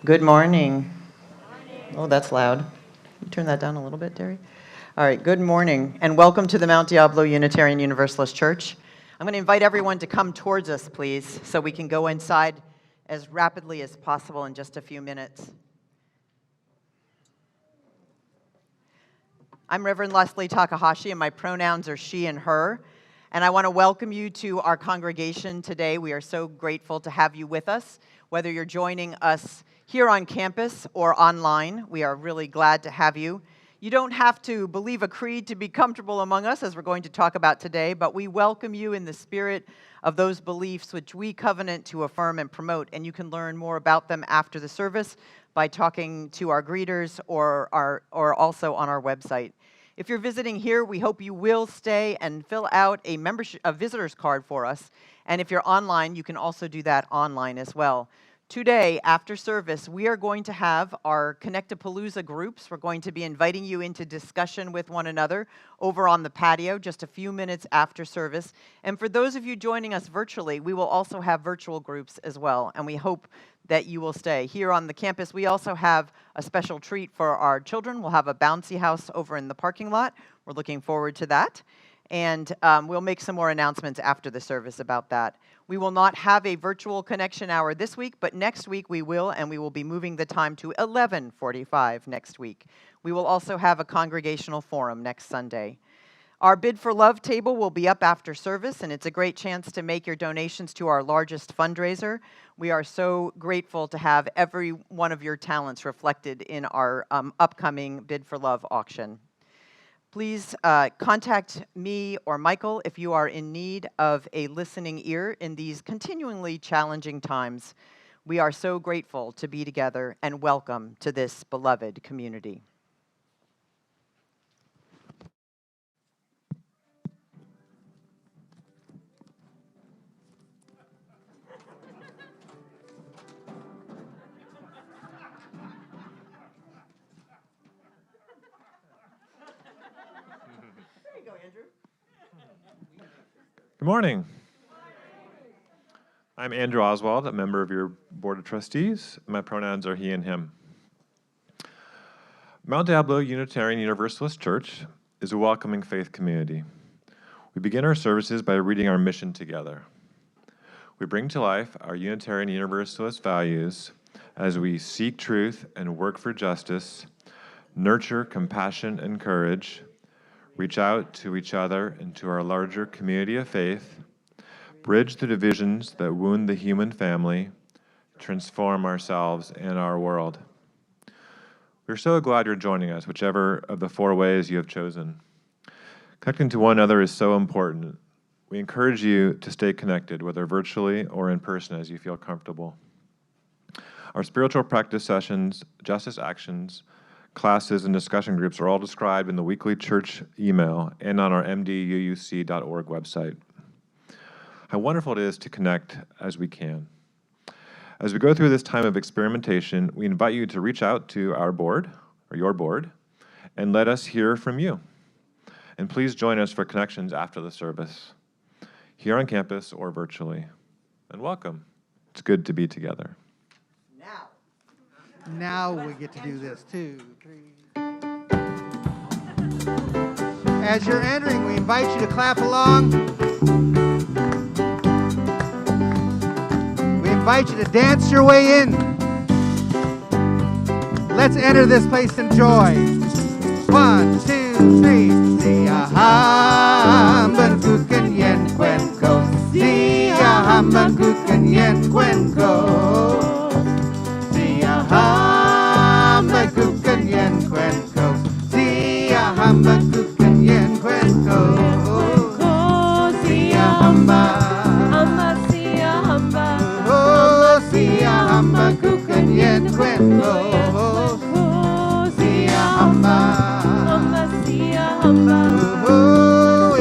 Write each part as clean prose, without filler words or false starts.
Good morning. Oh, that's loud. You turn that down a little bit, Derry? All right, good morning, and welcome to the Mount Diablo Unitarian Universalist Church. I'm going to invite everyone to come towards us, please, so we can go inside as rapidly as possible in just a few minutes. I'm Reverend Leslie Takahashi, and my pronouns are she and her. And I want to welcome you to our congregation today. We are so grateful to have you with us. Whether you're joining us here on campus or online, we are really glad to have you. You don't have to believe a creed to be comfortable among us, as we're going to talk about today, but we welcome you in the spirit of those beliefs which we covenant to affirm and promote. And you can learn more about them after the service by talking to our greeters or also on our website. If you're visiting here, we hope you will stay and fill out a visitor's card for us. And if you're online, you can also do that online as well. Today, after service, we are going to have our Connect-a-Palooza groups. We're going to be inviting you into discussion with one another over on the patio just a few minutes after service. And for those of you joining us virtually, we will also have virtual groups as well. And we hope that you will stay. Here on the campus, we also have a special treat for our children. We'll have a bouncy house over in the parking lot. We're looking forward to that. And we'll make some more announcements after the service about that. We will not have a virtual connection hour this week, but next week we will, and we will be moving the time to 11:45 next week. We will also have a congregational forum next Sunday. Our Bid for Love table will be up after service, and it's a great chance to make your donations to our largest fundraiser. We are so grateful to have every one of your talents reflected in our upcoming Bid for Love auction. Please contact me or Michael if you are in need of a listening ear in these continually challenging times. We are so grateful to be together, and welcome to this beloved community. Good morning. I'm Andrew Oswald, a member of your Board of Trustees. My pronouns are he and him. Mount Diablo Unitarian Universalist Church is a welcoming faith community. We begin our services by reading our mission together. We bring to life our Unitarian Universalist values as we seek truth and work for justice, nurture compassion and courage, reach out to each other and to our larger community of faith, bridge the divisions that wound the human family, transform ourselves and our world. We're so glad you're joining us, whichever of the four ways you have chosen. Connecting to one another is so important. We encourage you to stay connected, whether virtually or in person as you feel comfortable. Our spiritual practice sessions, justice actions, classes, and discussion groups are all described in the weekly church email and on our mduuc.org website. How wonderful it is to connect as we can. As we go through this time of experimentation, we invite you to reach out to our board, or your board, and let us hear from you. And please join us for connections after the service, here on campus or virtually. And welcome. It's good to be together. Now we get to do this. 2, 3. As you're entering, we invite you to clap along. We invite you to dance your way in. Let's enter this place in joy. 1, 2, 3. Sia hamban kuken yen kwenko. Sia hamban kuken yen kwenko. Hamba kuken yen kwenko, sia hamba kuken yen kwenko, sia hamba, hamba sia hamba, oh sia hamba kuken yen kwenko, sia hamba, hamba sia hamba, oh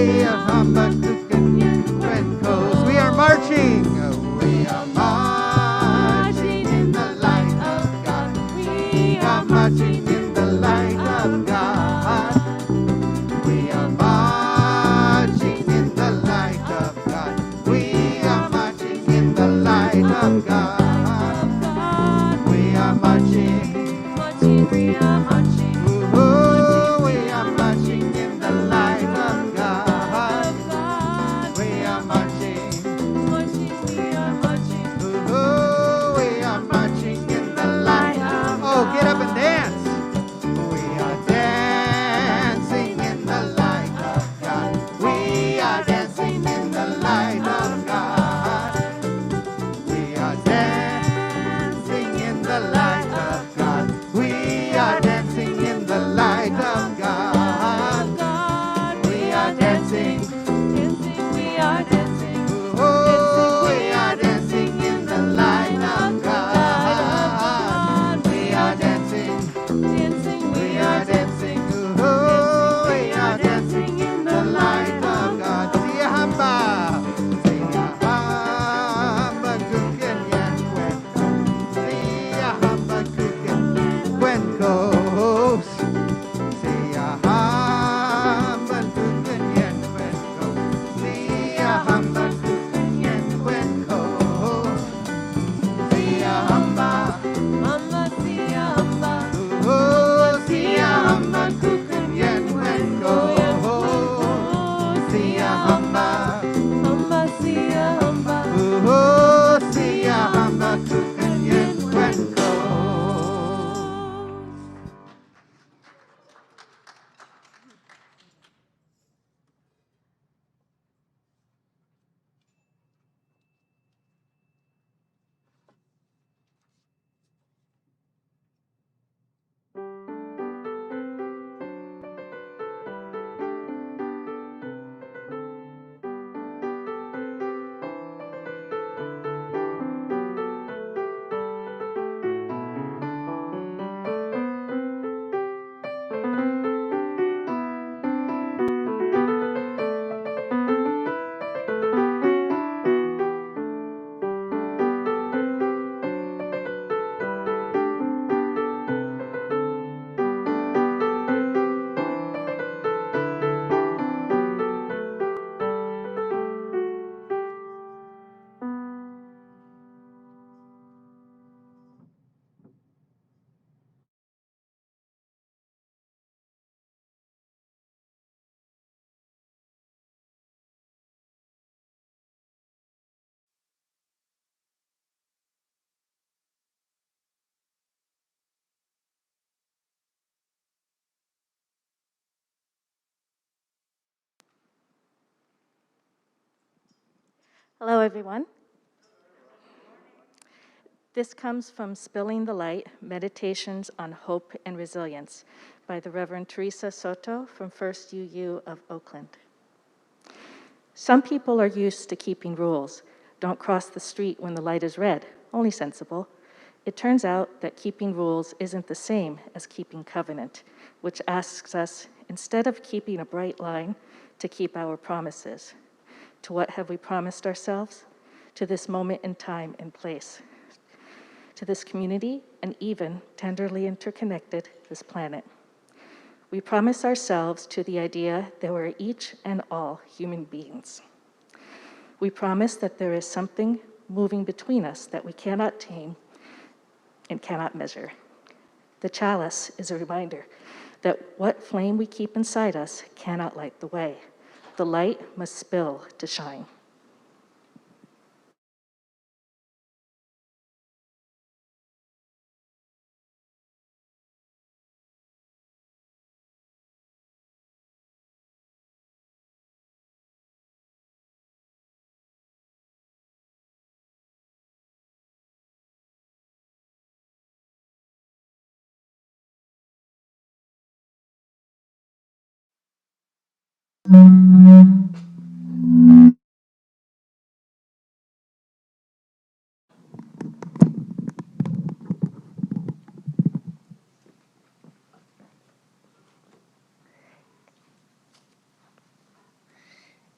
Hello, everyone. This comes from Spilling the Light, Meditations on Hope and Resilience by the Reverend Teresa Soto from First UU of Oakland. Some people are used to keeping rules. Don't cross the street when the light is red, only sensible. It turns out that keeping rules isn't the same as keeping covenant, which asks us, instead of keeping a bright line, to keep our promises. To what have we promised ourselves? To this moment in time and place. To this community, and even tenderly interconnected, this planet. We promise ourselves to the idea that we're each and all human beings. We promise that there is something moving between us that we cannot tame and cannot measure. The chalice is a reminder that what flame we keep inside us cannot light the way. The light must spill to shine.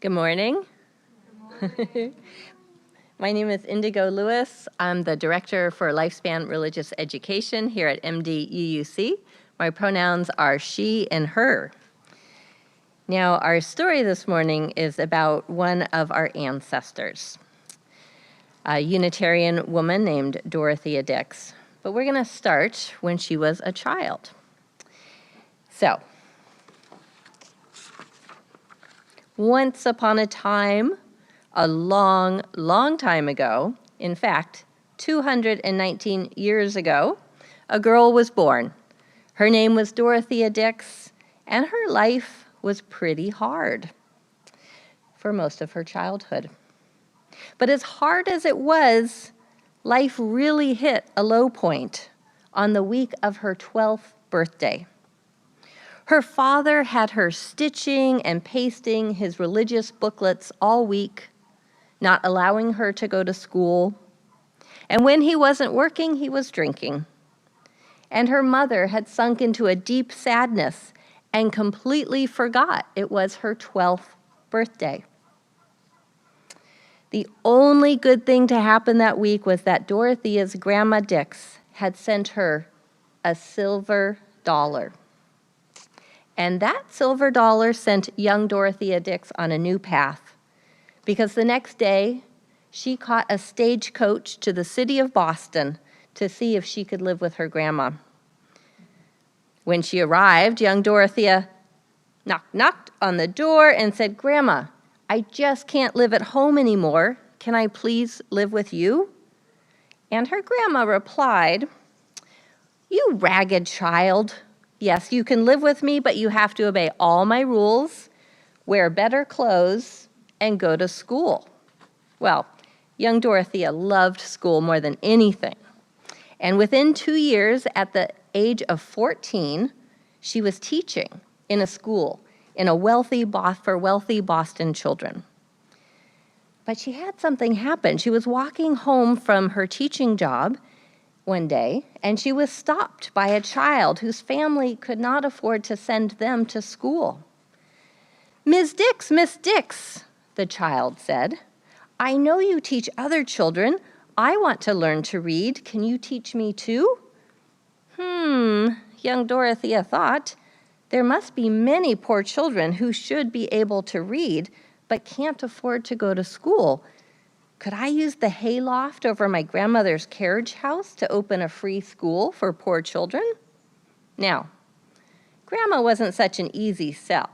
Good morning. My name is Indigo Lewis. I'm the Director for Lifespan Religious Education here at MDUUC. My pronouns are she and her. Now, our story this morning is about one of our ancestors, a Unitarian woman named Dorothea Dix. But we're going to start when she was a child. So, once upon a time, a long, long time ago, in fact, 219 years ago, a girl was born. Her name was Dorothea Dix, and her life was pretty hard for most of her childhood. But as hard as it was, life really hit a low point on the week of her 12th birthday. Her father had her stitching and pasting his religious booklets all week, not allowing her to go to school. And when he wasn't working, he was drinking. And her mother had sunk into a deep sadness and completely forgot it was her 12th birthday. The only good thing to happen that week was that Dorothea's grandma Dix had sent her a silver dollar. And that silver dollar sent young Dorothea Dix on a new path, because the next day, she caught a stagecoach to the city of Boston to see if she could live with her grandma. When she arrived, young Dorothea knocked on the door and said, "Grandma, I just can't live at home anymore. Can I please live with you?" And her grandma replied, "You ragged child. Yes, you can live with me, but you have to obey all my rules, wear better clothes, and go to school." Well, young Dorothea loved school more than anything. And within 2 years, at the age of 14, she was teaching in a school for wealthy Boston children. But she had something happen. She was walking home from her teaching job one day, and she was stopped by a child whose family could not afford to send them to school. Miss Dix," the child said, "I know you teach other children. I want to learn to read. Can you teach me too?" Young Dorothea thought, there must be many poor children who should be able to read but can't afford to go to school. Could I use the hayloft over my grandmother's carriage house to open a free school for poor children? Now, Grandma wasn't such an easy sell,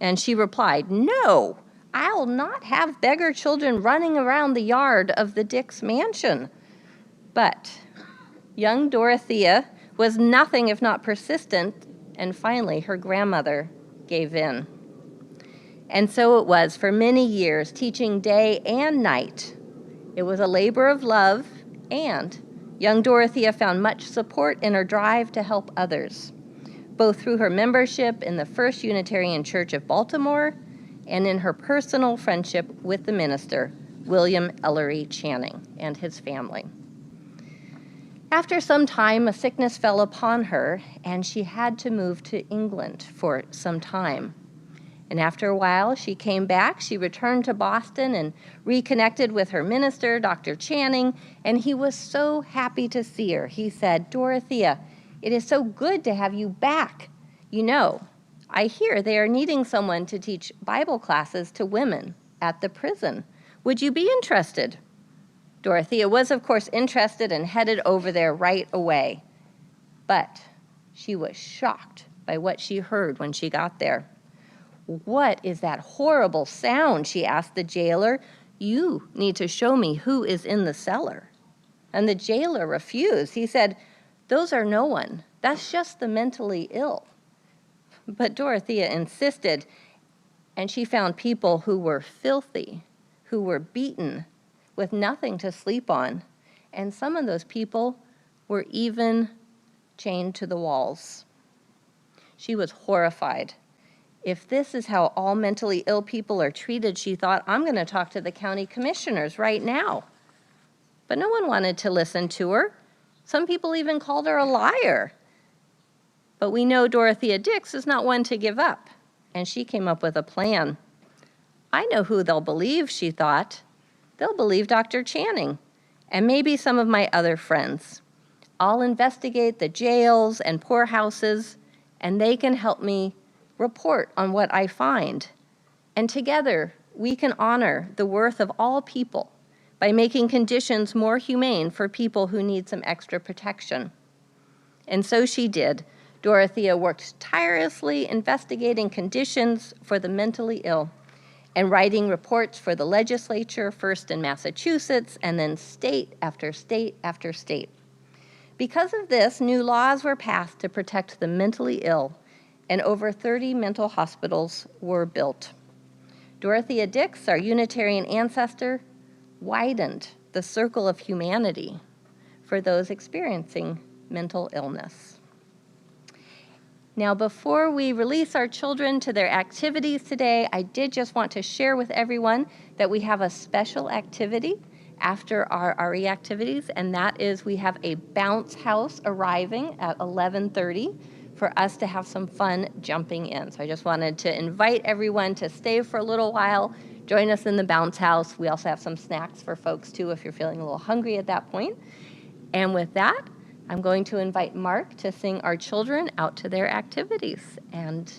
and she replied, "No, I'll not have beggar children running around the yard of the Dix mansion." But young Dorothea was nothing if not persistent, and finally her grandmother gave in. And so it was for many years, teaching day and night. It was a labor of love, and young Dorothea found much support in her drive to help others, both through her membership in the First Unitarian Church of Baltimore and in her personal friendship with the minister, William Ellery Channing, and his family. After some time, a sickness fell upon her, and she had to move to England for some time. And after a while, she came back. She returned to Boston and reconnected with her minister, Dr. Channing, and he was so happy to see her. He said, "Dorothea, it is so good to have you back. You know, I hear they are needing someone to teach Bible classes to women at the prison. Would you be interested?" Dorothea was, of course, interested and headed over there right away. But she was shocked by what she heard when she got there. "What is that horrible sound?" she asked the jailer. "You need to show me who is in the cellar." And the jailer refused. He said, "Those are no one. That's just the mentally ill." But Dorothea insisted, and she found people who were filthy, who were beaten, with nothing to sleep on. And some of those people were even chained to the walls. She was horrified. If this is how all mentally ill people are treated, she thought, I'm going to talk to the county commissioners right now. But no one wanted to listen to her. Some people even called her a liar. But we know Dorothea Dix is not one to give up, and she came up with a plan. I know who they'll believe, she thought. They'll believe Dr. Channing, and maybe some of my other friends. I'll investigate the jails and poorhouses, and they can help me report on what I find. And together, we can honor the worth of all people by making conditions more humane for people who need some extra protection. And so she did. Dorothea worked tirelessly investigating conditions for the mentally ill and writing reports for the legislature, first in Massachusetts and then state after state after state. Because of this, new laws were passed to protect the mentally ill, and over 30 mental hospitals were built. Dorothea Dix, our Unitarian ancestor, widened the circle of humanity for those experiencing mental illness. Now, before we release our children to their activities today, I did just want to share with everyone that we have a special activity after our RE activities, and that is we have a bounce house arriving at 11:30 for us to have some fun jumping in. So I just wanted to invite everyone to stay for a little while, join us in the bounce house. We also have some snacks for folks too if you're feeling a little hungry at that point. And with that, I'm going to invite Mark to sing our children out to their activities. And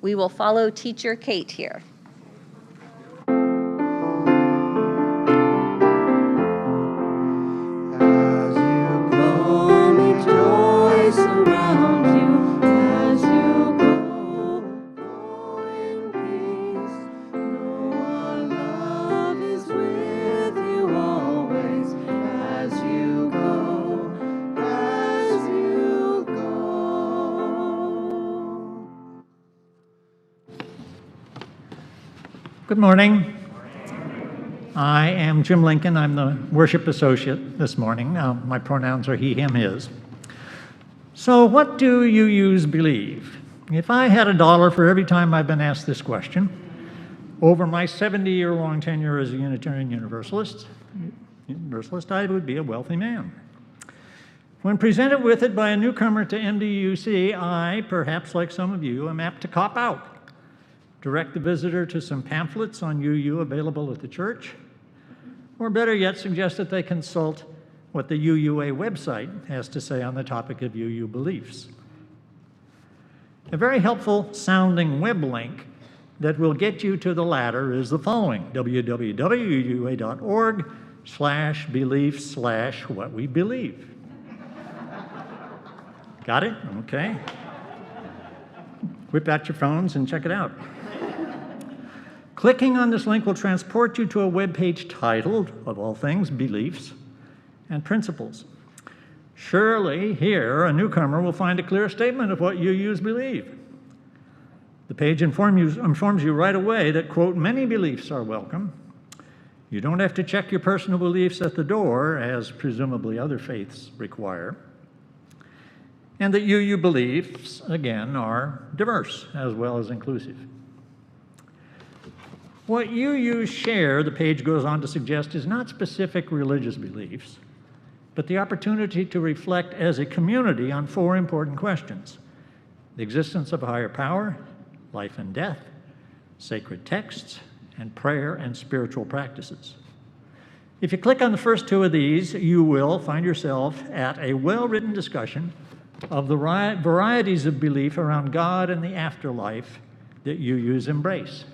we will follow Teacher Kate here. As you go, may joy surround you. As you go in peace. Know our love is with you always. As you go, as you go. Good morning. I am Jim Lincoln. I'm the worship associate this morning. My pronouns are he, him, his. So what do UUs believe? If I had $1 for every time I've been asked this question, over my 70-year-long tenure as a Unitarian Universalist, I would be a wealthy man. When presented with it by a newcomer to MDUC, I, perhaps like some of you, am apt to cop out. Direct the visitor to some pamphlets on UU available at the church, or better yet, suggest that they consult what the UUA website has to say on the topic of UU beliefs. A very helpful sounding web link that will get you to the latter is the following: www.org/beliefs/what-we-believe. Got it? Okay. Whip out your phones and check it out. Clicking on this link will transport you to a web page titled, of all things, Beliefs and Principles. Surely here a newcomer will find a clear statement of what UUs believe. The page informs you right away that, quote, many beliefs are welcome. You don't have to check your personal beliefs at the door, as presumably other faiths require. And that UU beliefs, again, are diverse as well as inclusive. What UUs share, the page goes on to suggest, is not specific religious beliefs, but the opportunity to reflect as a community on 4 important questions: the existence of a higher power, life and death, sacred texts, and prayer and spiritual practices. If you click on the first 2 of these, you will find yourself at a well-written discussion of the varieties of belief around God and the afterlife that UUs embrace.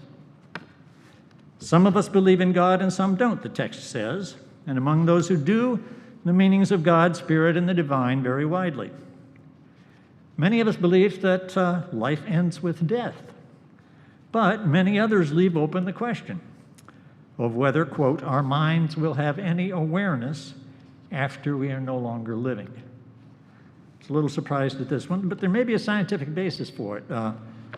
Some of us believe in God and some don't, the text says, and among those who do, the meanings of God, Spirit, and the divine vary widely. Many of us believe that life ends with death, but many others leave open the question of whether, quote, our minds will have any awareness after we are no longer living. It's a little surprised at this one, but there may be a scientific basis for it.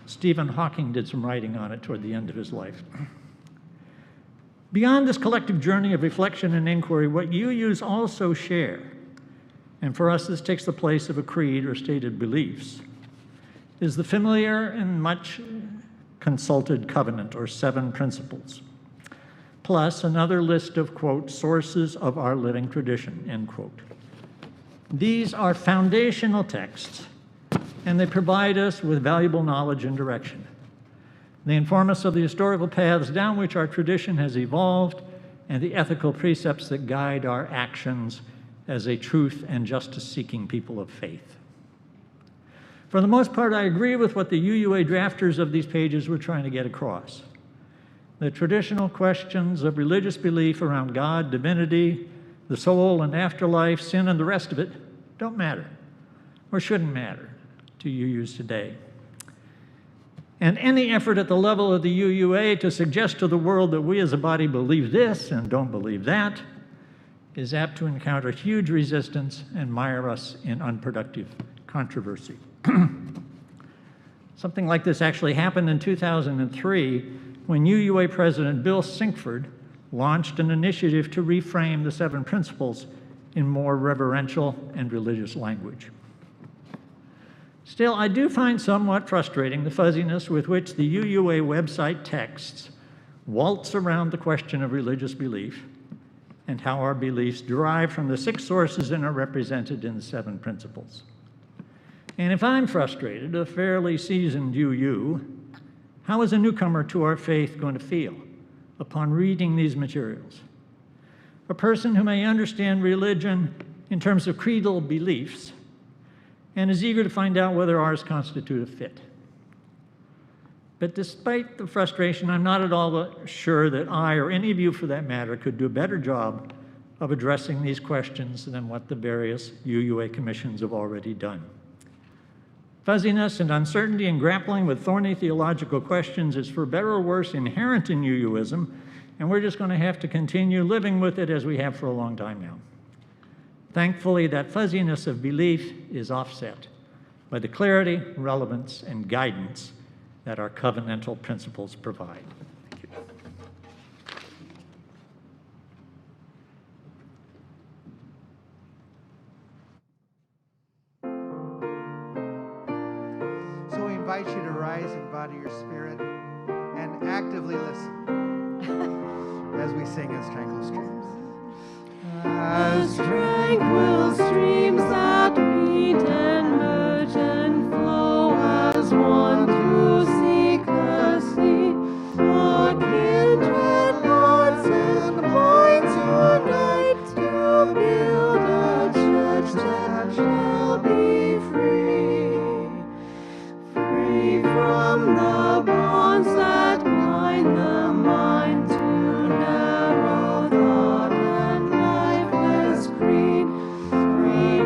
Stephen Hawking did some writing on it toward the end of his life. Beyond this collective journey of reflection and inquiry, what UUs also share, and for us this takes the place of a creed or stated beliefs, is the familiar and much consulted covenant, or 7 principles, plus another list of, quote, sources of our living tradition, end quote. These are foundational texts, and they provide us with valuable knowledge and direction. They inform us of the historical paths down which our tradition has evolved and the ethical precepts that guide our actions as a truth and justice-seeking people of faith. For the most part, I agree with what the UUA drafters of these pages were trying to get across. The traditional questions of religious belief around God, divinity, the soul and afterlife, sin, and the rest of it don't matter, or shouldn't matter, to UUs today. And any effort at the level of the UUA to suggest to the world that we as a body believe this and don't believe that is apt to encounter huge resistance and mire us in unproductive controversy. Something like this actually happened in 2003 when UUA President Bill Sinkford launched an initiative to reframe the 7 principles in more reverential and religious language. Still, I do find somewhat frustrating the fuzziness with which the UUA website texts waltz around the question of religious belief and how our beliefs derive from the 6 sources and are represented in the 7 principles. And if I'm frustrated, a fairly seasoned UU, how is a newcomer to our faith going to feel upon reading these materials? A person who may understand religion in terms of creedal beliefs and is eager to find out whether ours constitute a fit. But despite the frustration, I'm not at all sure that I, or any of you for that matter, could do a better job of addressing these questions than what the various UUA commissions have already done. Fuzziness and uncertainty in grappling with thorny theological questions is, for better or worse, inherent in UUism, and we're just going to have to continue living with it as we have for a long time now. Thankfully, that fuzziness of belief is offset by the clarity, relevance, and guidance that our covenantal principles provide. Thank you. So we invite you to rise in body or spirit and actively listen as we sing As Tranquil Streams. As tranquil streams that meet and merge and flow as one to seek the sea, our kindred hearts and minds unite to build a church that shall be free, free from the bonds that bind the mind to narrow thought and lifeless creed, free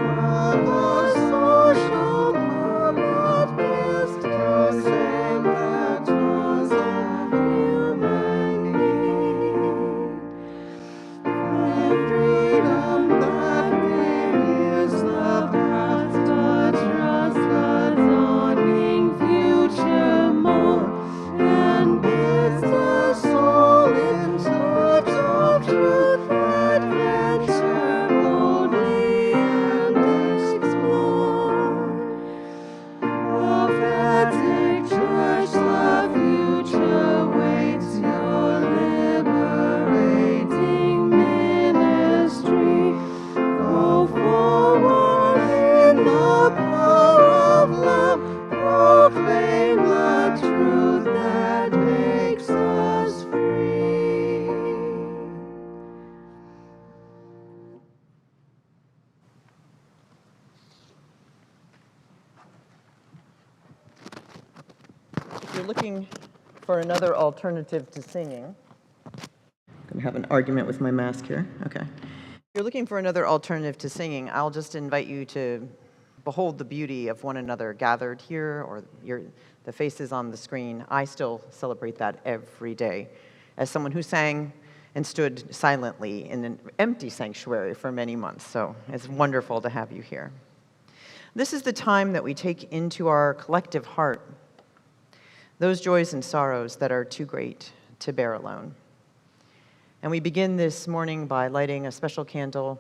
looking for another alternative to singing, I'm going to have an argument with my mask here. Okay. If you're looking for another alternative to singing, I'll just invite you to behold the beauty of one another gathered here, or the faces on the screen. I still celebrate that every day as someone who sang and stood silently in an empty sanctuary for many months. So it's wonderful to have you here. This is the time that we take into our collective heart those joys and sorrows that are too great to bear alone. And we begin this morning by lighting a special candle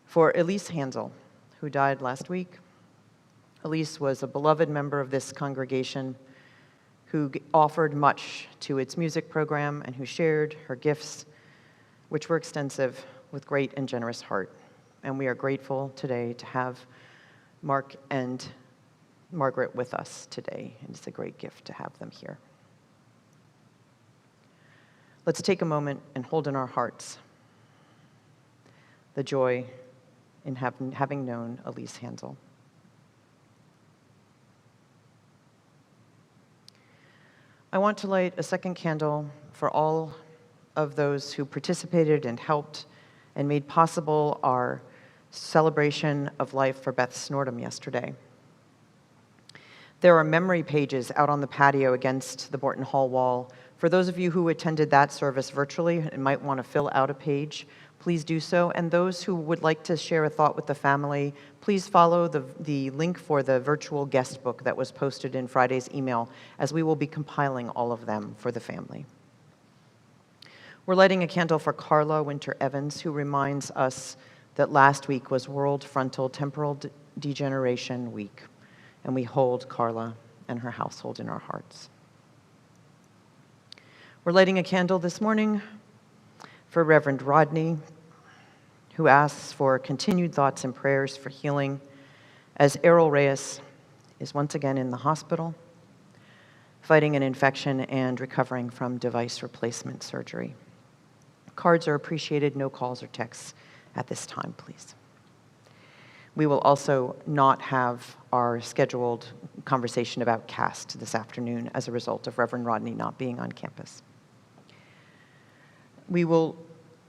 for Elise Hansel, who died last week. Elise was a beloved member of this congregation who offered much to its music program and who shared her gifts, which were extensive, with great and generous heart. And we are grateful today to have Mark and Margaret with us today. And it's a great gift to have them here. Let's take a moment and hold in our hearts the joy in having known Elise Hansel. I want to light a second candle for all of those who participated and helped and made possible our celebration of life for Beth Snortum yesterday. There are memory pages out on the patio against the Morton Hall wall. For those of you who attended that service virtually and might want to fill out a page, please do so. And those who would like to share a thought with the family, please follow the link for the virtual guest book that was posted in Friday's email, as we will be compiling all of them for the family. We're lighting a candle for Carla Winter Evans, who reminds us that last week was World Frontal Temporal Degeneration Week, and we hold Carla and her household in our hearts. We're lighting a candle this morning for Reverend Rodney, who asks for continued thoughts and prayers for healing, as Errol Reyes is once again in the hospital, fighting an infection and recovering from device replacement surgery. Cards are appreciated, no calls or texts at this time, please. We will also not have our scheduled conversation about CAST this afternoon as a result of Reverend Rodney not being on campus. We will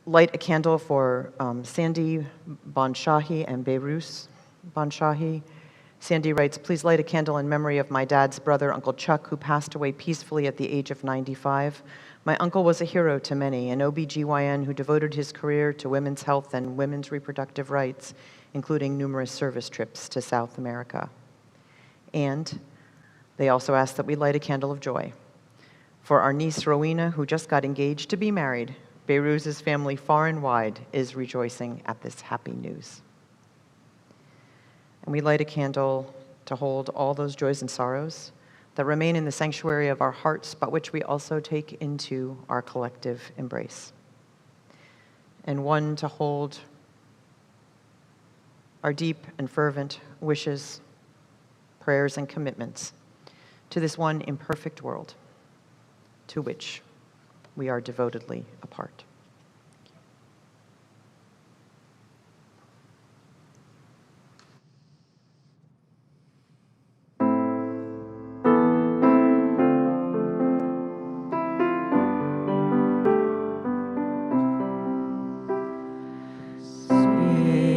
light a candle for Sandy Bonshahi and Behrus Bonshahi. Sandy writes, please light a candle in memory of my dad's brother, Uncle Chuck, who passed away peacefully at the age of 95. My uncle was a hero to many, an OBGYN who devoted his career to women's health and women's reproductive rights, including numerous service trips to South America. And they also ask that we light a candle of joy for our niece, Rowena, who just got engaged to be married. Behrus's family far and wide is rejoicing at this happy news. And we light a candle to hold all those joys and sorrows that remain in the sanctuary of our hearts, but which we also take into our collective embrace. And one to hold our deep and fervent wishes, prayers, and commitments to this one imperfect world to which we are devotedly a part.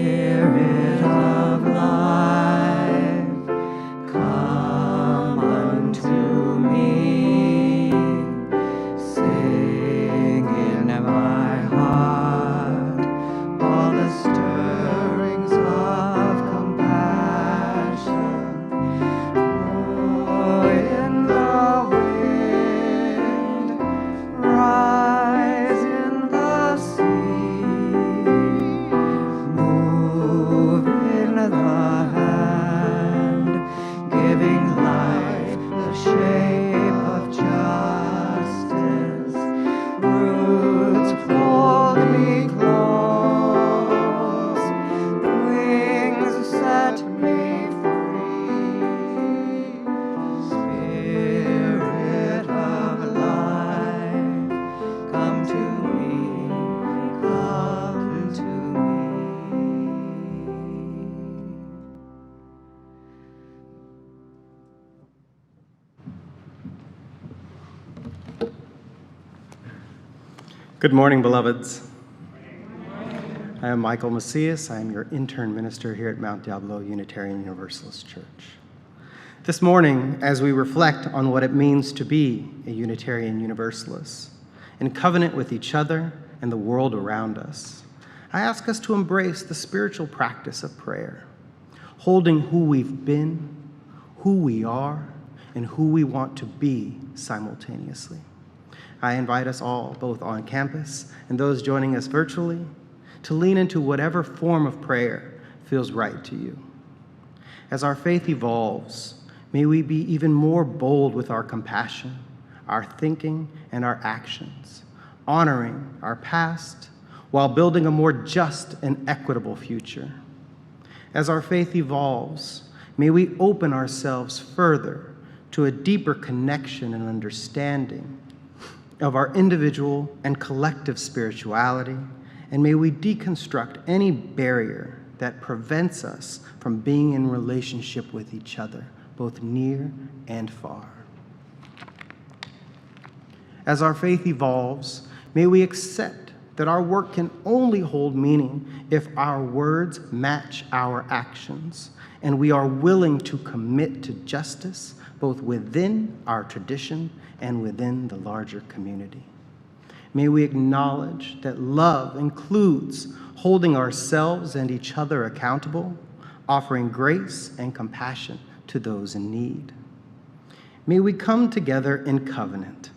Spirit of life, come unto me, sing in my Good morning, beloveds. I am Michael Macias. I am your intern minister here at Mount Diablo Unitarian Universalist Church. This morning, as we reflect on what it means to be a Unitarian Universalist, in covenant with each other and the world around us, I ask us to embrace the spiritual practice of prayer, holding who we've been, who we are, and who we want to be simultaneously. I invite us all, both on campus and those joining us virtually, to lean into whatever form of prayer feels right to you. As our faith evolves, may we be even more bold with our compassion, our thinking, and our actions, honoring our past while building a more just and equitable future. As our faith evolves, may we open ourselves further to a deeper connection and understanding of our individual and collective spirituality, and may we deconstruct any barrier that prevents us from being in relationship with each other, both near and far. As our faith evolves, may we accept that our work can only hold meaning if our words match our actions, and we are willing to commit to justice both within our tradition and within the larger community. May we acknowledge that love includes holding ourselves and each other accountable, offering grace and compassion to those in need. May we come together in covenant,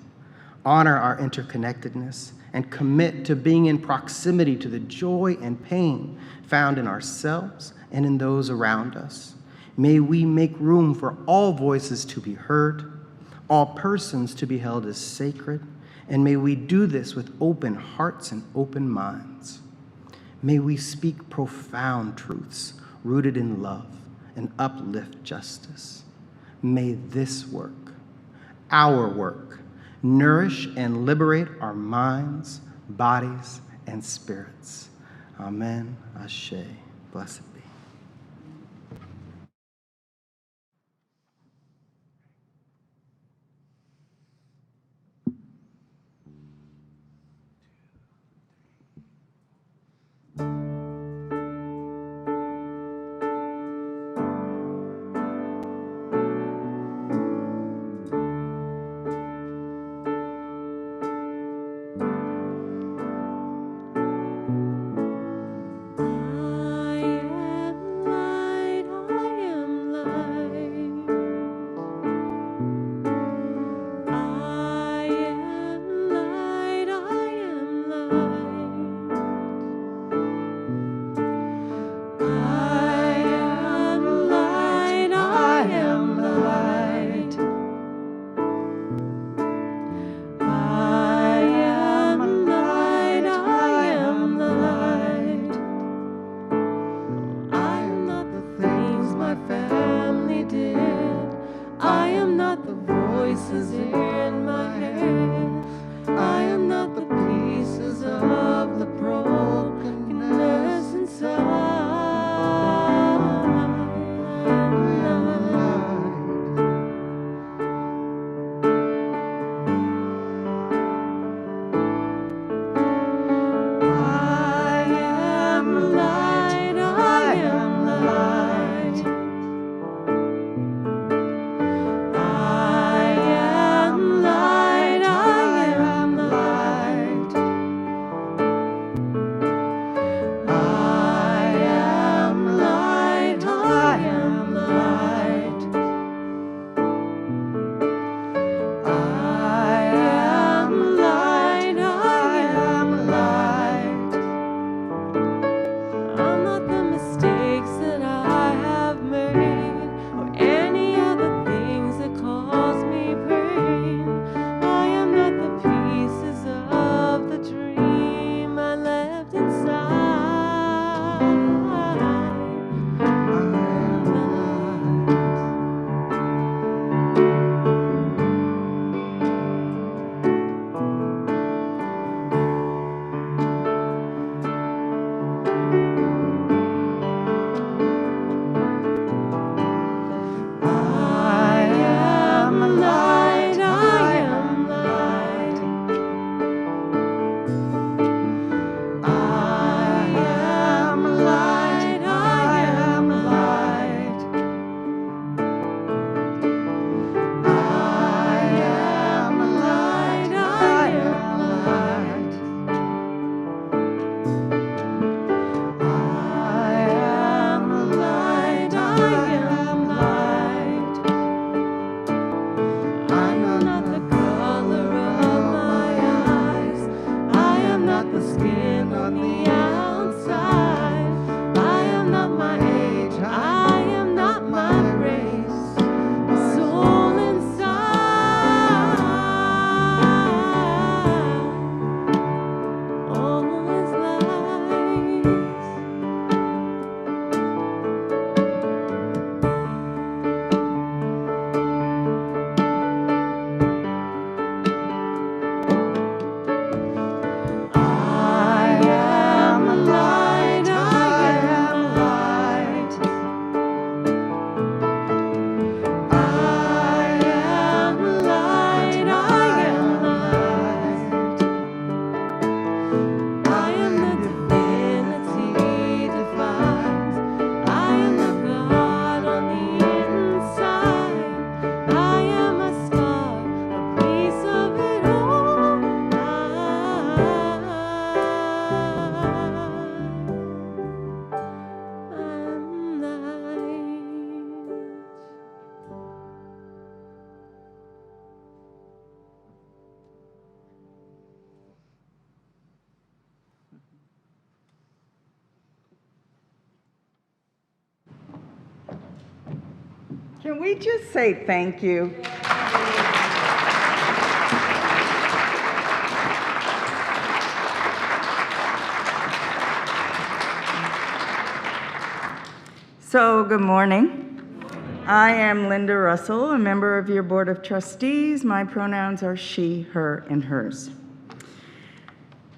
honor our interconnectedness, and commit to being in proximity to the joy and pain found in ourselves and in those around us. May we make room for all voices to be heard, all persons to be held as sacred, and may we do this with open hearts and open minds. May we speak profound truths rooted in love and uplift justice. May this work, our work, nourish and liberate our minds, bodies, and spirits. Amen, Ashe. Blessed be. I Can we just say thank you? So, good morning. I am Linda Russell, a member of your Board of Trustees. My pronouns are she, her, and hers.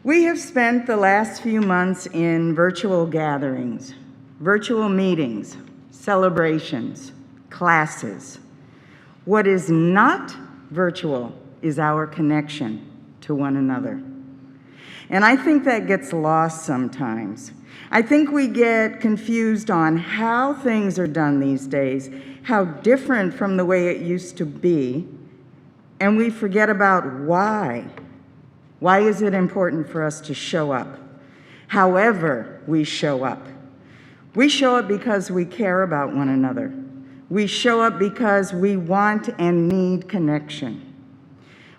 We have spent the last few months in virtual gatherings, virtual meetings, celebrations, classes. What is not virtual is our connection to one another. And I think that gets lost sometimes. I think we get confused on how things are done these days, how different from the way it used to be, and we forget about why. Why is it important for us to show up? However we show up. We show up because we care about one another. We show up because we want and need connection.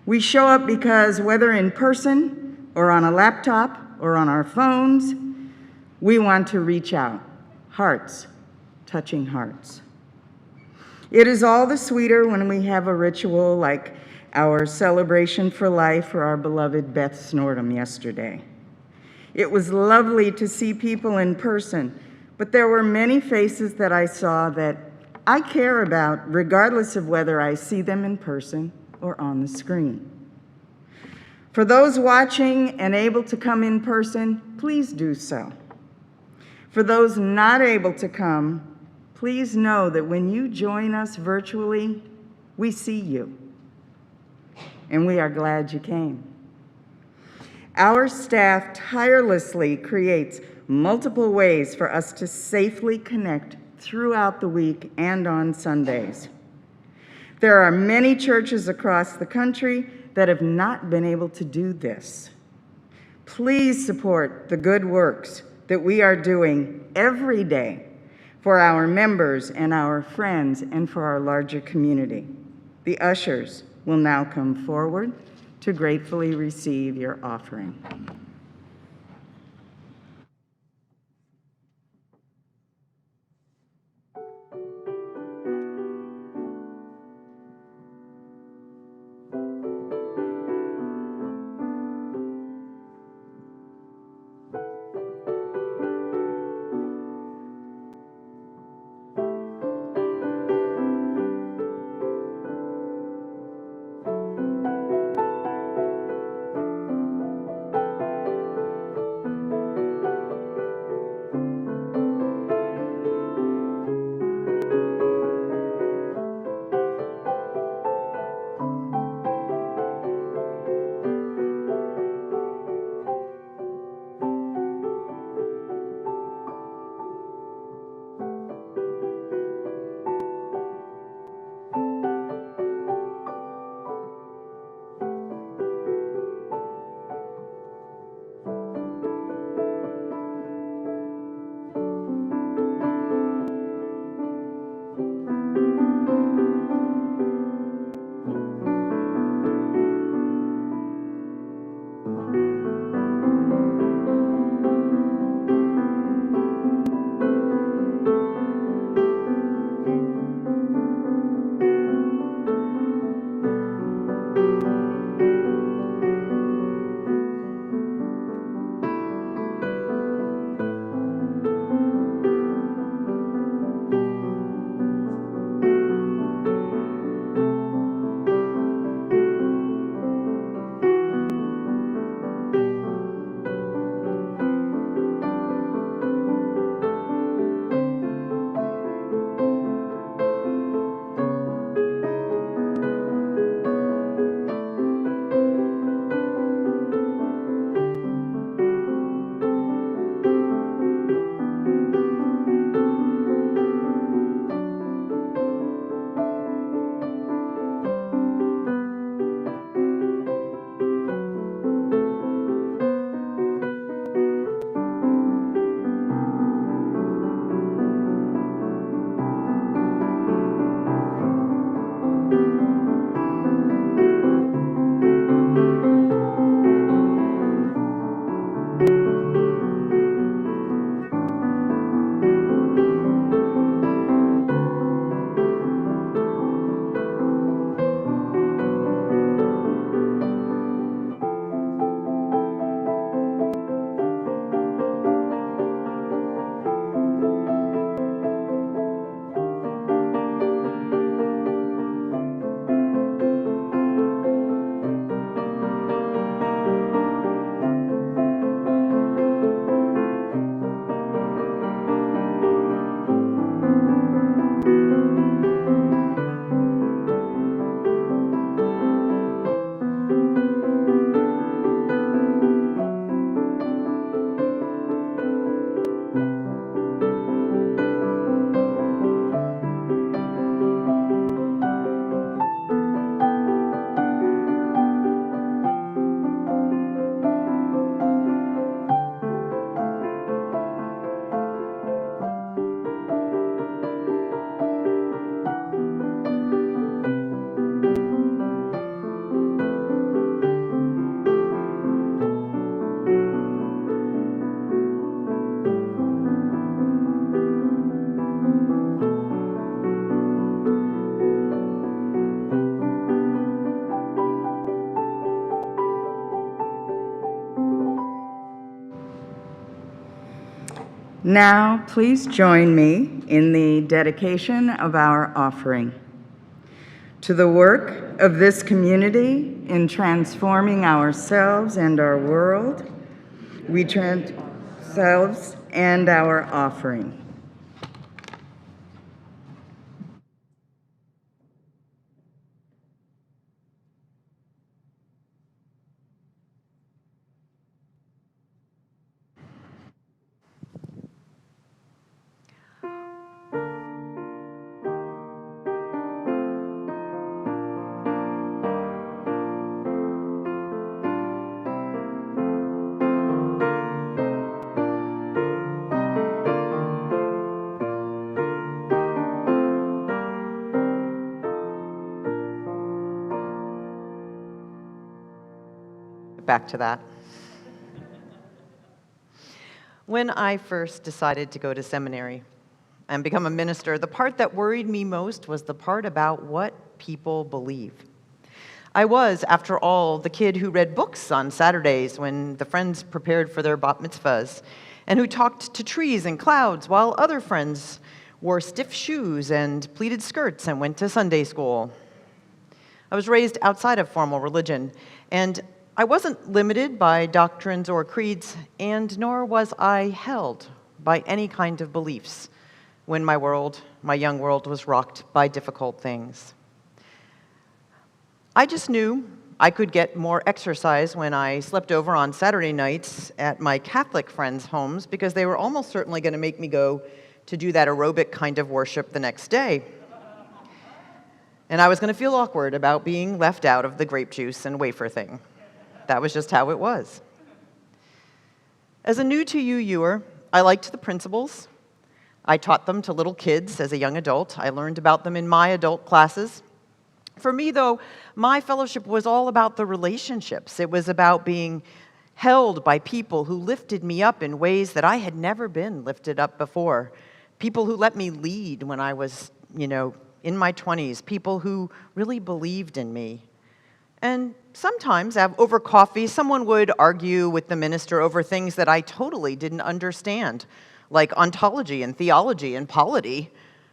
We show up because whether in person or on a laptop or on our phones, we want to reach out, hearts touching hearts. It is all the sweeter when we have a ritual like our celebration for life for our beloved Beth Snortum yesterday. It was lovely to see people in person, but there were many faces that I saw that I care about regardless of whether I see them in person or on the screen. For those watching and able to come in person, please do so. For those not able to come, please know that when you join us virtually, we see you. And we are glad you came. Our staff tirelessly creates multiple ways for us to safely connect throughout the week and on Sundays. There are many churches across the country that have not been able to do this. Please support the good works that we are doing every day for our members and our friends and for our larger community. The ushers will now come forward to gratefully receive your offering. Now, please join me in the dedication of our offering. To the work of this community in transforming ourselves and our world, we turn ourselves and our offering. Back to that. When I first decided to go to seminary and become a minister, the part that worried me most was the part about what people believe. I was, after all, the kid who read books on Saturdays when the friends prepared for their bat mitzvahs, and who talked to trees and clouds while other friends wore stiff shoes and pleated skirts and went to Sunday school. I was raised outside of formal religion, and I wasn't limited by doctrines or creeds, and nor was I held by any kind of beliefs when my young world was rocked by difficult things. I just knew I could get more exercise when I slept over on Saturday nights at my Catholic friends' homes, because they were almost certainly going to make me go to do that aerobic kind of worship the next day. And I was going to feel awkward about being left out of the grape juice and wafer thing. That was just how it was. As a new to UUer, I liked the principles. I taught them to little kids as a young adult. I learned about them in my adult classes. For me, though, my fellowship was all about the relationships. It was about being held by people who lifted me up in ways that I had never been lifted up before. People who let me lead when I was, in my 20s. People who really believed in me. And sometimes, over coffee, someone would argue with the minister over things that I totally didn't understand, like ontology and theology and polity,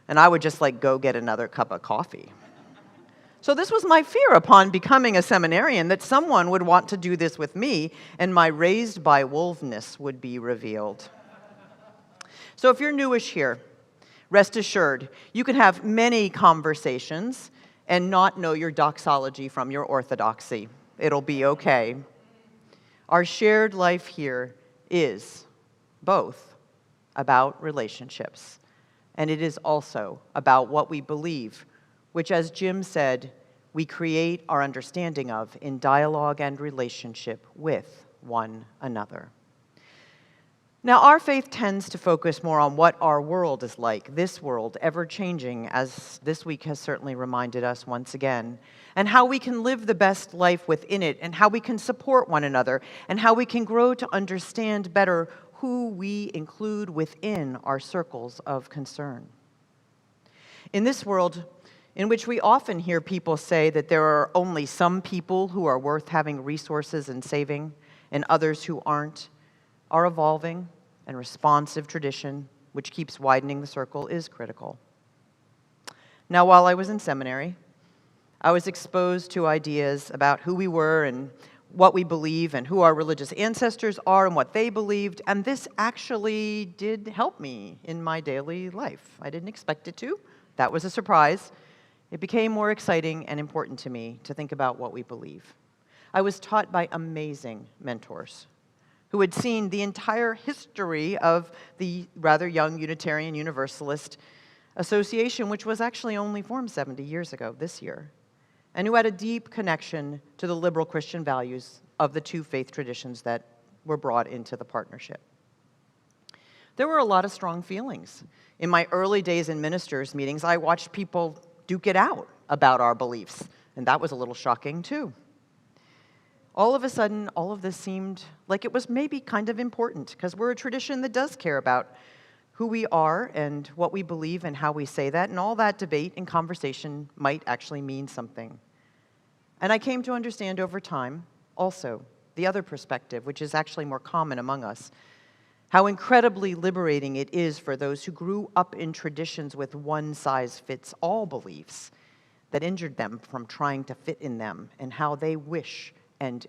and I would just go get another cup of coffee. So this was my fear upon becoming a seminarian, that someone would want to do this with me, and my raised by wolfness would be revealed. So if you're newish here, rest assured, you can have many conversations and not know your doxology from your orthodoxy. It'll be okay. Our shared life here is both about relationships, and it is also about what we believe, which, as Jim said, we create our understanding of in dialogue and relationship with one another. Now, our faith tends to focus more on what our world is like, this world, ever-changing, as this week has certainly reminded us once again, and how we can live the best life within it, and how we can support one another, and how we can grow to understand better who we include within our circles of concern. In this world, in which we often hear people say that there are only some people who are worth having resources and saving, and others who aren't, our evolving and responsive tradition, which keeps widening the circle, is critical. Now, while I was in seminary, I was exposed to ideas about who we were and what we believe and who our religious ancestors are and what they believed, and this actually did help me in my daily life. I didn't expect it to. That was a surprise. It became more exciting and important to me to think about what we believe. I was taught by amazing mentors who had seen the entire history of the rather young Unitarian Universalist Association, which was actually only formed 70 years ago this year, and who had a deep connection to the liberal Christian values of the two faith traditions that were brought into the partnership. There were a lot of strong feelings. In my early days in ministers' meetings, I watched people duke it out about our beliefs, and that was a little shocking too. All of a sudden, all of this seemed like it was maybe kind of important, because we're a tradition that does care about who we are and what we believe and how we say that, and all that debate and conversation might actually mean something. And I came to understand over time, also, the other perspective, which is actually more common among us, How incredibly liberating it is for those who grew up in traditions with one-size-fits-all beliefs that injured them from trying to fit in them, and how they wish and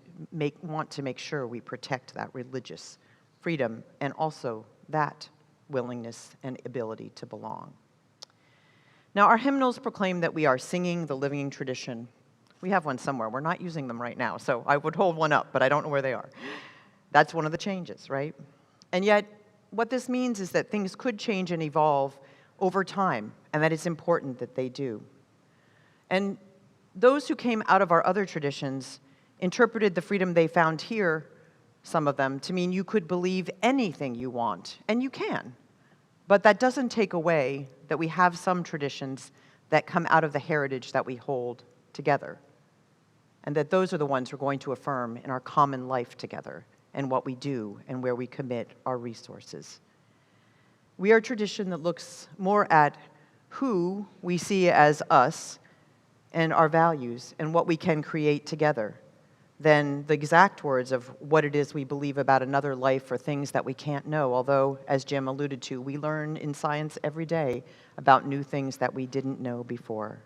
want to make sure we protect that religious freedom and also that willingness and ability to belong. Now, our hymnals proclaim that we are singing the living tradition. We have one somewhere. We're not using them right now, so I would hold one up, but I don't know where they are. That's one of the changes, right? And yet, what this means is that things could change and evolve over time, and that it's important that they do. And those who came out of our other traditions interpreted the freedom they found here, some of them, to mean you could believe anything you want, and you can. But that doesn't take away that we have some traditions that come out of the heritage that we hold together, and that those are the ones we're going to affirm in our common life together, and what we do, and where we commit our resources. We are a tradition that looks more at who we see as us and our values and what we can create together than the exact words of what it is we believe about another life or things that we can't know, although, as Jim alluded to, we learn in science every day about new things that we didn't know before.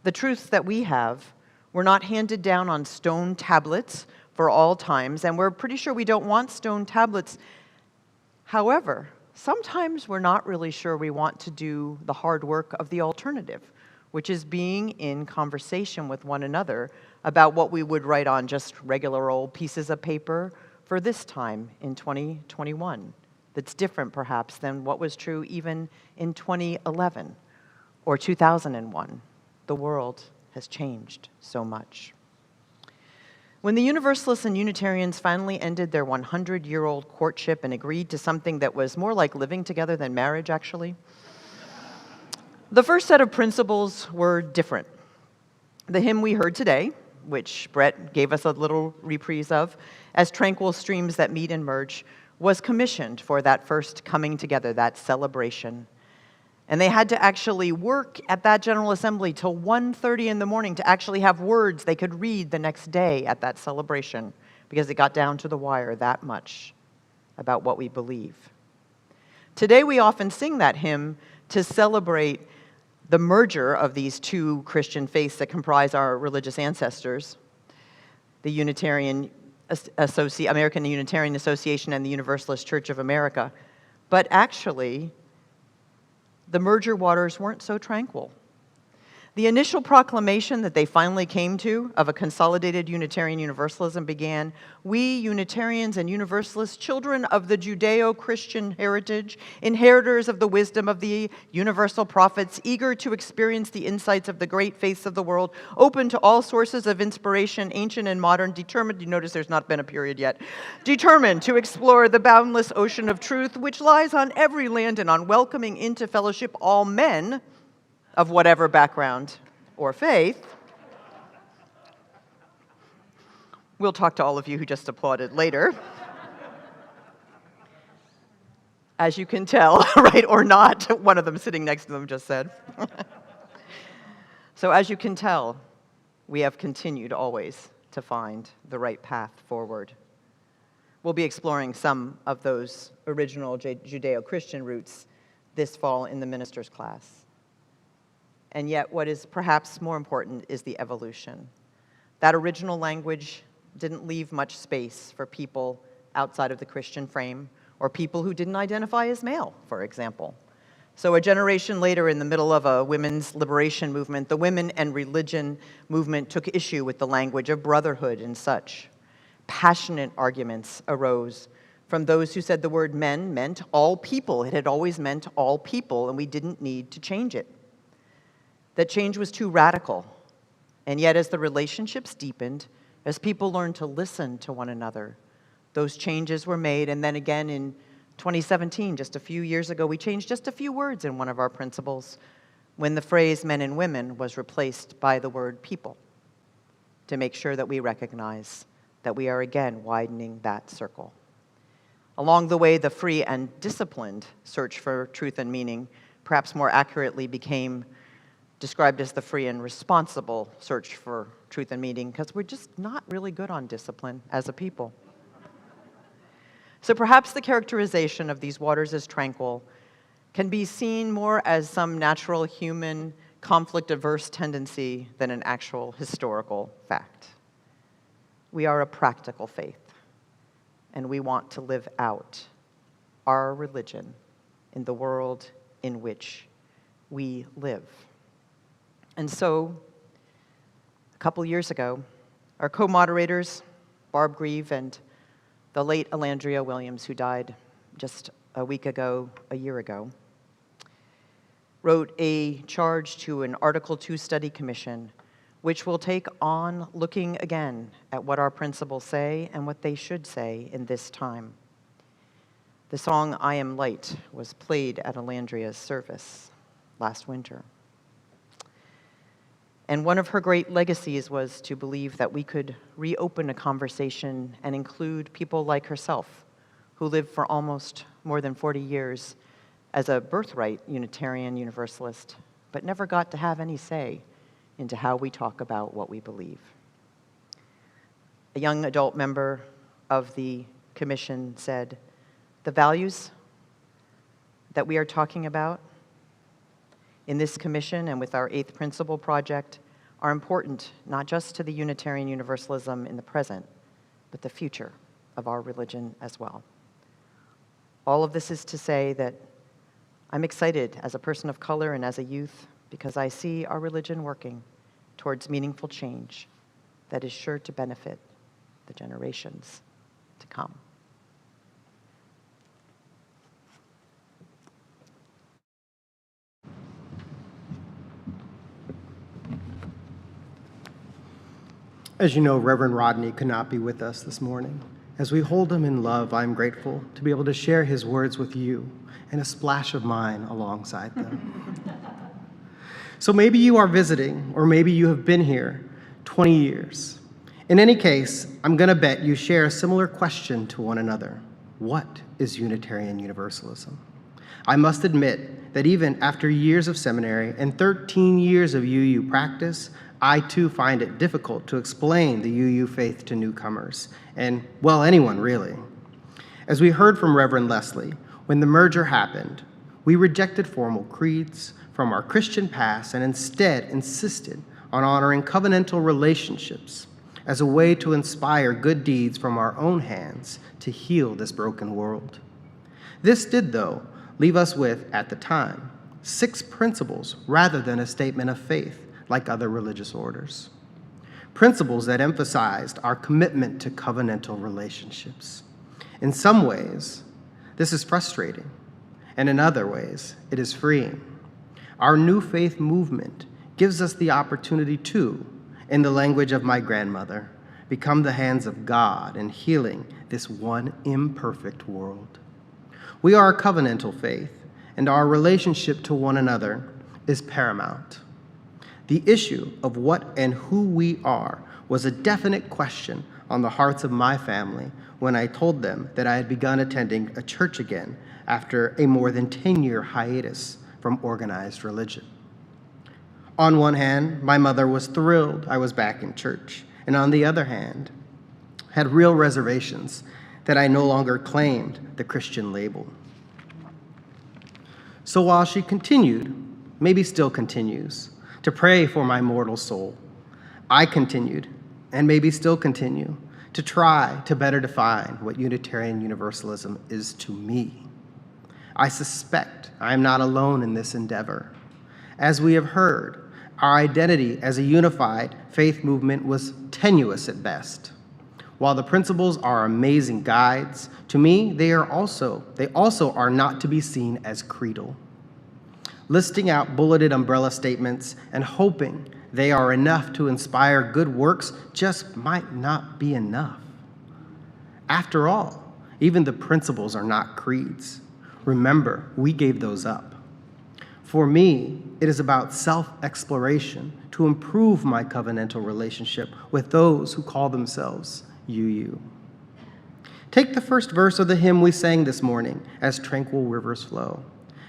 The truths that we have were not handed down on stone tablets for all times, and we're pretty sure we don't want stone tablets. However, sometimes we're not really sure we want to do the hard work of the alternative, which is being in conversation with one another about what we would write on just regular old pieces of paper for this time in 2021. That's different, perhaps, than what was true even in 2011 or 2001. The world has changed so much. When the Universalists and Unitarians finally ended their 100-year-old courtship and agreed to something that was more like living together than marriage, actually, the first set of principles were different. The hymn we heard today, which Brett gave us a little reprise of, as tranquil streams that meet and merge, was commissioned for that first coming together, that celebration. And they had to actually work at that General Assembly till 1:30 in the morning to actually have words they could read the next day at that celebration, because it got down to the wire that much about what we believe. Today we often sing that hymn to celebrate the merger of these two Christian faiths that comprise our religious ancestors, the American Unitarian Association and the Universalist Church of America. But actually, the merger waters weren't so tranquil. The initial proclamation that they finally came to of a consolidated Unitarian Universalism began, "We Unitarians and Universalists, children of the Judeo-Christian heritage, inheritors of the wisdom of the universal prophets, eager to experience the insights of the great faiths of the world, open to all sources of inspiration, ancient and modern, determined," you notice there's not been a period yet, "determined to explore the boundless ocean of truth which lies on every land and on welcoming into fellowship all men of whatever background or faith." We'll talk to all of you who just applauded later. As you can tell, right, or not, one of them sitting next to them just said. So as you can tell, we have continued always to find the right path forward. We'll be exploring some of those original Judeo-Christian roots this fall in the minister's class. And yet, what is perhaps more important is the evolution. That original language didn't leave much space for people outside of the Christian frame, or people who didn't identify as male, for example. So a generation later, in the middle of a women's liberation movement, the women and religion movement took issue with the language of brotherhood and such. Passionate arguments arose from those who said the word men meant all people. It had always meant all people, and we didn't need to change it. That change was too radical. And yet, as the relationships deepened, as people learned to listen to one another, those changes were made. And then again in 2017, just a few years ago, we changed just a few words in one of our principles when the phrase men and women was replaced by the word people, to make sure that we recognize that we are again widening that circle. Along the way, the free and disciplined search for truth and meaning perhaps more accurately became described as the free and responsible search for truth and meaning, because we're just not really good on discipline as a people. So perhaps the characterization of these waters as tranquil can be seen more as some natural human conflict-averse tendency than an actual historical fact. We are a practical faith, and we want to live out our religion in the world in which we live. And so, a couple years ago, our co-moderators, Barb Grieve and the late Alandria Williams, who died just a year ago, wrote a charge to an Article 2 study commission, which will take on looking again at what our principles say and what they should say in this time. The song "I Am Light" was played at Alandria's service last winter. And one of her great legacies was to believe that we could reopen a conversation and include people like herself, who lived for almost more than 40 years as a birthright Unitarian Universalist, but never got to have any say into how we talk about what we believe. A young adult member of the commission said, "The values that we are talking about in this commission and with our Eighth Principle Project are important not just to the Unitarian Universalism in the present, but the future of our religion as well." All of this is to say that I'm excited as a person of color and as a youth because I see our religion working towards meaningful change that is sure to benefit the generations to come. As you know, Reverend Rodney could not be with us this morning. As we hold him in love, I'm grateful to be able to share his words with you and a splash of mine alongside them. So maybe you are visiting, or maybe you have been here 20 years. In any case, I'm going to bet you share a similar question to one another. What is Unitarian Universalism? I must admit that even after years of seminary and 13 years of UU practice, I too find it difficult to explain the UU faith to newcomers, and, well, anyone really. As we heard from Reverend Leslie, when the merger happened, we rejected formal creeds from our Christian past and instead insisted on honoring covenantal relationships as a way to inspire good deeds from our own hands to heal this broken world. This did, though, leave us with, at the time, 6 principles rather than a statement of faith like other religious orders. Principles that emphasized our commitment to covenantal relationships. In some ways, this is frustrating, and in other ways, it is freeing. Our new faith movement gives us the opportunity to, in the language of my grandmother, become the hands of God in healing this one imperfect world. We are a covenantal faith, and our relationship to one another is paramount. The issue of what and who we are was a definite question on the hearts of my family when I told them that I had begun attending a church again after a more than 10-year hiatus from organized religion. On one hand, my mother was thrilled I was back in church, and on the other hand, had real reservations that I no longer claimed the Christian label. So while she continued, maybe still continues, to pray for my mortal soul, I continued, and maybe still continue, to try to better define what Unitarian Universalism is to me. I suspect I am not alone in this endeavor. As we have heard, our identity as a unified faith movement was tenuous at best. While the principles are amazing guides, to me, they also are not to be seen as creedal. Listing out bulleted umbrella statements and hoping they are enough to inspire good works just might not be enough. After all, even the principles are not creeds. Remember, we gave those up. For me, it is about self-exploration to improve my covenantal relationship with those who call themselves UU. Take the first verse of the hymn we sang this morning, "As Tranquil Rivers Flow."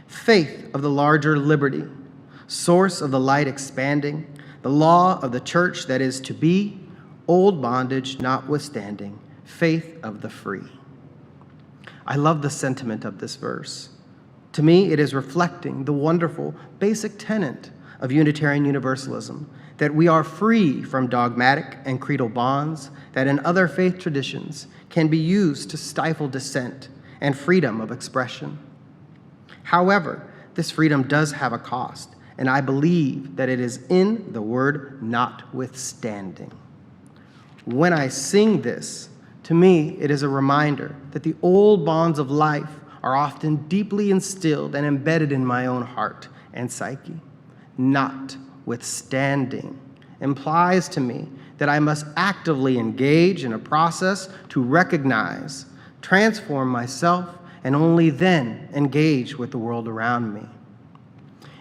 Faith of the larger liberty, source of the light expanding, the law of the church that is to be, old bondage notwithstanding, faith of the free. I love the sentiment of this verse. To me, it is reflecting the wonderful basic tenet of Unitarian Universalism, that we are free from dogmatic and creedal bonds that in other faith traditions can be used to stifle dissent and freedom of expression. However, this freedom does have a cost, and I believe that it is in the word notwithstanding. When I sing this, to me, it is a reminder that the old bonds of life are often deeply instilled and embedded in my own heart and psyche. Notwithstanding implies to me that I must actively engage in a process to recognize, transform myself, and only then engage with the world around me.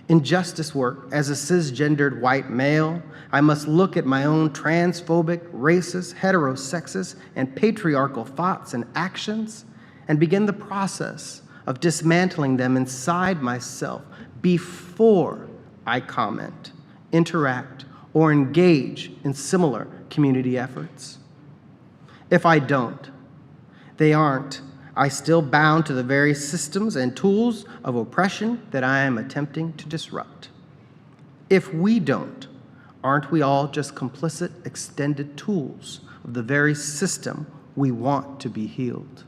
In justice work, as a cisgendered white male, I must look at my own transphobic, racist, heterosexist, and patriarchal thoughts and actions and begin the process of dismantling them inside myself before I comment, interact, or engage in similar community efforts. If I don't, I still bound to the very systems and tools of oppression that I am attempting to disrupt. If we don't, aren't we all just complicit extended tools of the very system we want to be healed?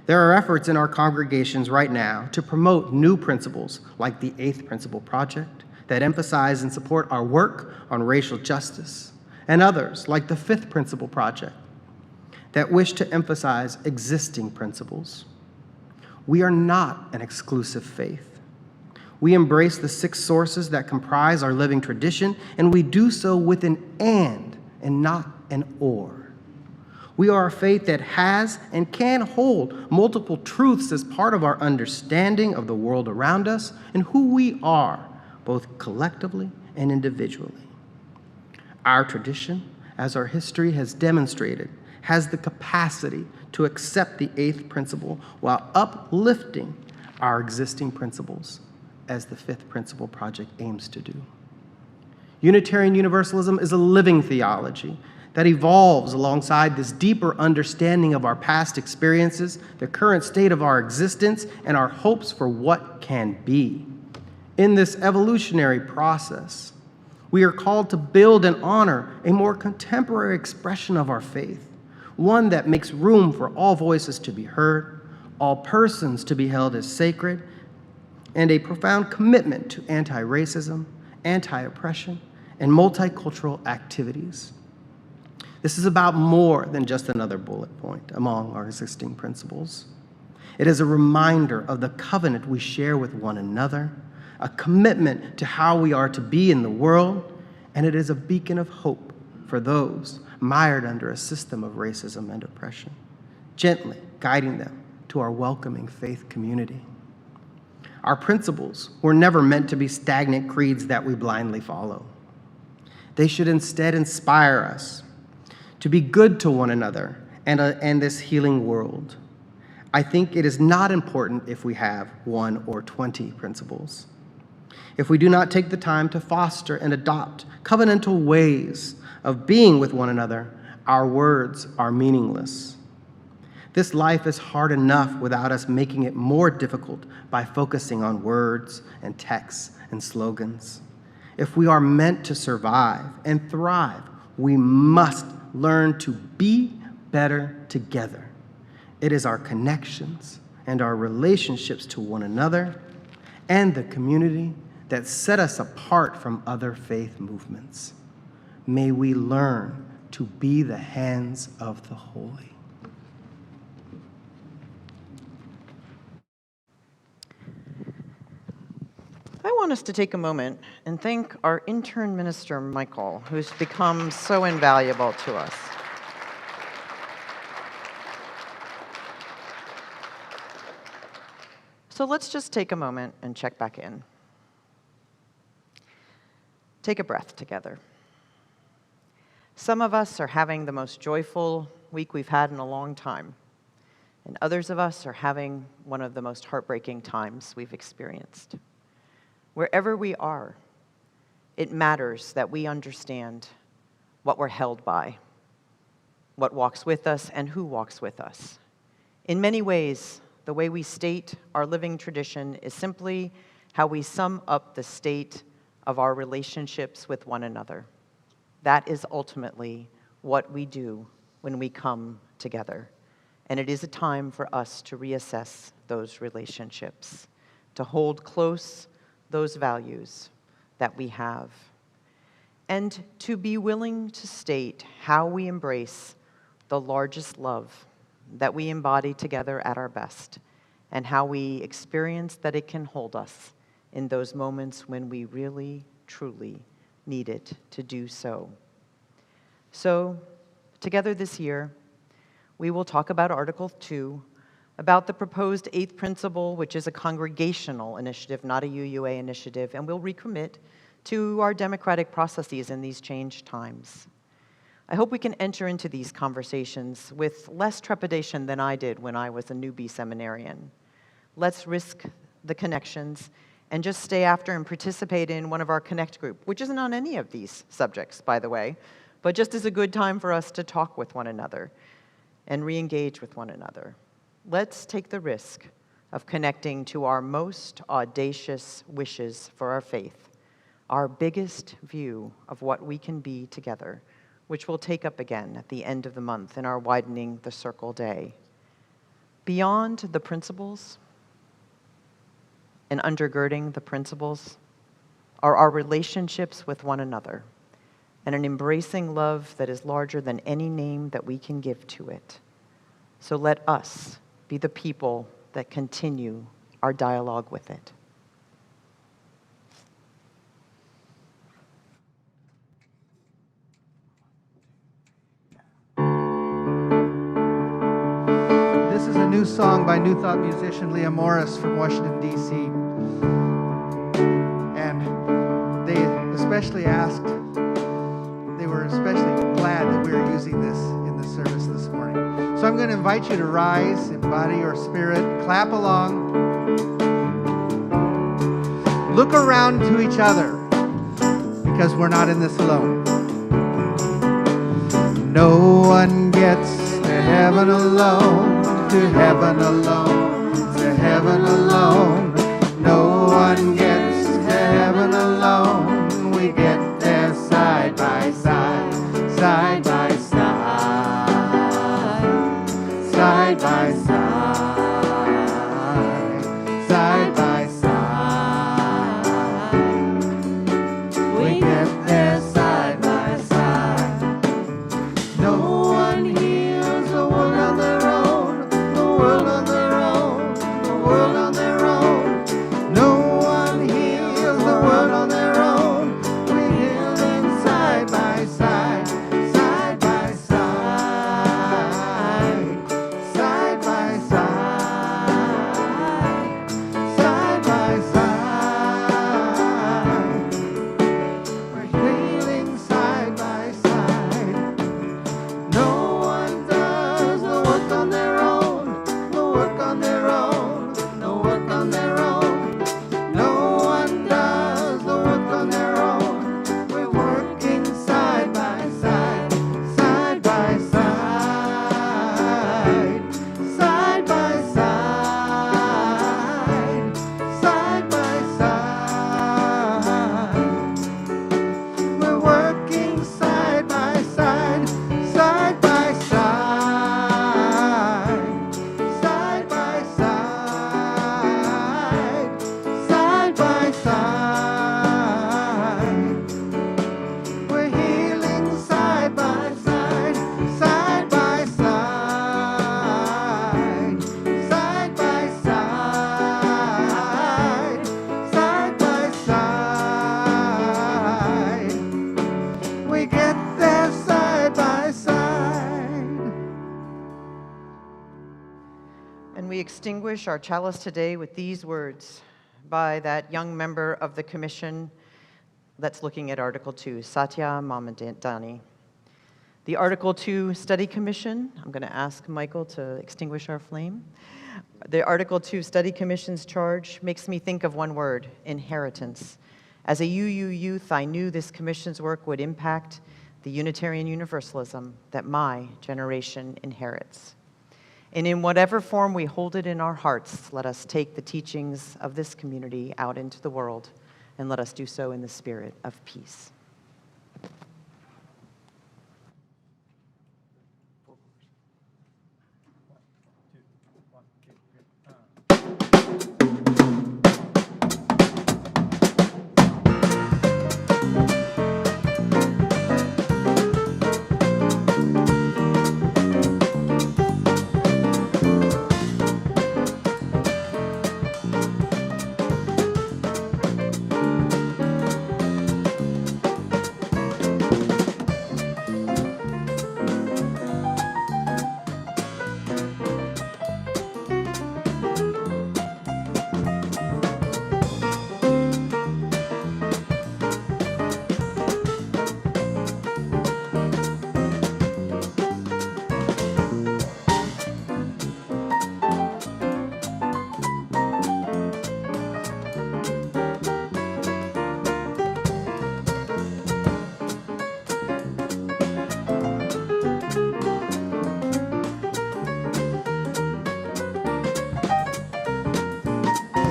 There are efforts in our congregations right now to promote new principles like the 8th Principle Project that emphasize and support our work on racial justice, and others like the 5th Principle Project that wish to emphasize existing principles. We are not an exclusive faith. We embrace the 6 sources that comprise our living tradition, and we do so with an and not an or. We are a faith that has and can hold multiple truths as part of our understanding of the world around us and who we are, both collectively and individually. Our tradition, as our history has demonstrated, has the capacity to accept the 8th principle while uplifting our existing principles, as the 5th Principle Project aims to do. Unitarian Universalism is a living theology that evolves alongside this deeper understanding of our past experiences, the current state of our existence, and our hopes for what can be. In this evolutionary process, we are called to build and honor a more contemporary expression of our faith, one that makes room for all voices to be heard, all persons to be held as sacred, and a profound commitment to anti-racism, anti-oppression, and multicultural activities. This is about more than just another bullet point among our existing principles. It is a reminder of the covenant we share with one another, a commitment to how we are to be in the world, and it is a beacon of hope for those mired under a system of racism and oppression, gently guiding them to our welcoming faith community. Our principles were never meant to be stagnant creeds that we blindly follow. They should instead inspire us to be good to one another and this healing world. I think it is not important if we have 1 or 20 principles. If we do not take the time to foster and adopt covenantal ways of being with one another, our words are meaningless. This life is hard enough without us making it more difficult by focusing on words and texts and slogans. If we are meant to survive and thrive, we must learn to be better together. It is our connections and our relationships to one another and the community that set us apart from other faith movements. May we learn to be the hands of the holy. I want us to take a moment and thank our intern minister, Michael, who's become so invaluable to us. So let's just take a moment and check back in. Take a breath together. Some of us are having the most joyful week we've had in a long time, and others of us are having one of the most heartbreaking times we've experienced. Wherever we are, it matters that we understand what we're held by, what walks with us, and who walks with us. In many ways, the way we state our living tradition is simply how we sum up the state of our relationships with one another. That is ultimately what we do when we come together. And it is a time for us to reassess those relationships, to hold close those values that we have, and to be willing to state how we embrace the largest love that we embody together at our best, and how we experience that it can hold us in those moments when we really, truly need it to do so. So, together this year, we will talk about Article 2, about the proposed 8th principle, which is a congregational initiative, not a UUA initiative, and we'll recommit to our democratic processes in these changed times. I hope we can enter into these conversations with less trepidation than I did when I was a newbie seminarian. Let's risk the connections and just stay after and participate in one of our Connect group, which isn't on any of these subjects, by the way, but just is a good time for us to talk with one another and re-engage with one another. Let's take the risk of connecting to our most audacious wishes for our faith, our biggest view of what we can be together, which we'll take up again at the end of the month in our Widening the Circle Day. Beyond the principles and undergirding the principles are our relationships with one another and an embracing love that is larger than any name that we can give to it. So let us be the people that continue our dialogue with it. This is a new song by New Thought musician Leah Morris from Washington, D.C. And they were especially glad that we were using this in the service this morning. So I'm going to invite you to rise in body or spirit, clap along, look around to each other, because we're not in this alone. No one gets to heaven alone, to heaven alone, to heaven alone. No one gets to heaven alone. We get there side by side, side by side, side by side, side by side. We get there side by side. No one heals the world on their own, the world on their own, the world on their own. No one heals the world on their own. We heal them side by side, side by side, side by side, side by side. We're healing side by side. No one does the work on their own, the work on their own, the work on their own. No one does the work on their own. We're working side by side, side by side, side by side, side by side. We're working side by side, side by side, side by side, side by side. We're healing side by side, side by side, side by side, side by side. We get there side by side. And we extinguish our chalice today with these words by that young member of the commission that's looking at Article 2, Satya Mamadani. The Article 2 Study Commission, I'm going to ask Michael to extinguish our flame. The Article 2 Study Commission's charge makes me think of one word: inheritance. As a UU youth, I knew this commission's work would impact the Unitarian Universalism that my generation inherits. And in whatever form we hold it in our hearts, let us take the teachings of this community out into the world, and let us do so in the spirit of peace.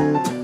Thank you.